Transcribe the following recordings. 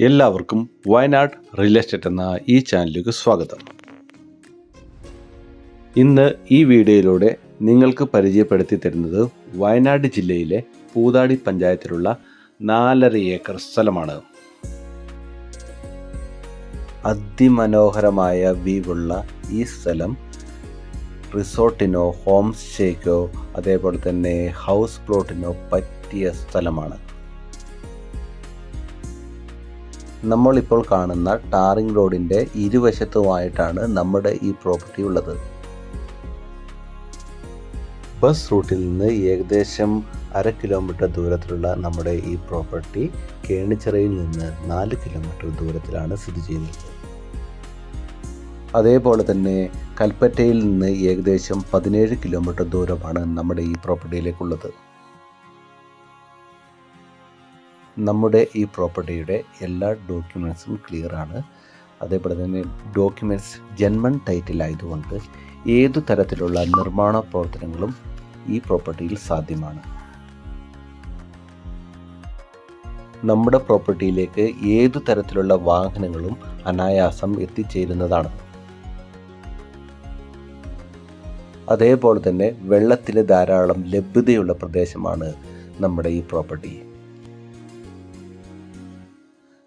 എല്ലാവർക്കും Wayanad real estate എന്ന ഈ ചാനലിലേക്ക് സ്വാഗതം. ഇന്ന് ഈ വീഡിയോയിലൂടെ നിങ്ങൾക്ക് പരിചയപ്പെടുത്തി തരുന്നത് വയനാട് ജില്ലയിലെ പൂതാടി പഞ്ചായത്തിലുള്ള 4.5 ഏക്കർ സ്ഥലമാണ്. അതിമനോഹരമായ വ്യൂവുള്ള ഈ സ്ഥലം റിസോർട്ടിനോ ഹോം സ്റ്റേക്കോ അതേപോലെ തന്നെ ഹൗസ് പ്ലോട്ടിനോ പറ്റിയ സ്ഥലമാണ്. നമ്മളിപ്പോൾ കാണുന്ന ടാറിംഗ് റോഡിൻ്റെ ഇരുവശത്തുമായിട്ടാണ് നമ്മുടെ ഈ പ്രോപ്പർട്ടി ഉള്ളത്. ബസ് റൂട്ടിൽ നിന്ന് ഏകദേശം 1/2 കിലോമീറ്റർ ദൂരത്തിലുള്ള നമ്മുടെ ഈ പ്രോപ്പർട്ടി കേണിച്ചിറയിൽ നിന്ന് 4 കിലോമീറ്റർ ദൂരത്തിലാണ് സ്ഥിതി ചെയ്യുന്നത്. അതേപോലെ തന്നെ കൽപ്പറ്റയിൽ നിന്ന് ഏകദേശം 17 കിലോമീറ്റർ ദൂരമാണ് നമ്മുടെ ഈ പ്രോപ്പർട്ടിയിലേക്കുള്ളത്. നമ്മുടെ ഈ പ്രോപ്പർട്ടിയുടെ എല്ലാ ഡോക്യുമെൻറ്റ്സും ക്ലിയർ ആണ്. അതേപോലെ തന്നെ ഡോക്യുമെൻറ്റ്സ് ജന്മൻ ടൈറ്റിൽ ആയതുകൊണ്ട് ഏതു തരത്തിലുള്ള നിർമ്മാണ പ്രവർത്തനങ്ങളും ഈ പ്രോപ്പർട്ടിയിൽ സാധ്യമാണ്. നമ്മുടെ പ്രോപ്പർട്ടിയിലേക്ക് ഏതു തരത്തിലുള്ള വാഹനങ്ങളും അനായാസം എത്തിച്ചേരുന്നതാണ്. അതേപോലെ തന്നെ വെള്ളത്തിന് ധാരാളം ലഭ്യതയുള്ള പ്രദേശമാണ് നമ്മുടെ ഈ പ്രോപ്പർട്ടി.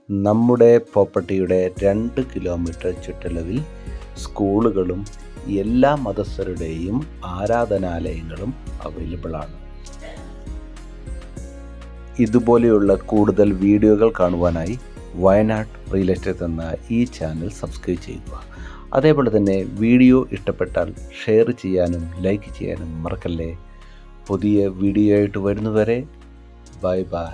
നമ്മുടെ പ്രോപ്പർട്ടിയുടെ 2 കിലോമീറ്റർ ചുറ്റളവിൽ സ്കൂളുകളും എല്ലാ മതസ്ഥരുടെയും ആരാധനാലയങ്ങളും അവൈലബിൾ ആണ്. ഇതുപോലെയുള്ള കൂടുതൽ വീഡിയോകൾ കാണുവാനായി വയനാട് റിയൽ എസ്റ്റേറ്റ് എന്ന ഈ ചാനൽ സബ്സ്ക്രൈബ് ചെയ്യുക. അതേപോലെ തന്നെ വീഡിയോ ഇഷ്ടപ്പെട്ടാൽ ഷെയർ ചെയ്യാനും ലൈക്ക് ചെയ്യാനും മറക്കല്ലേ. പുതിയ വീഡിയോ ആയിട്ട് വരുന്നവരെ ബൈ ബൈ.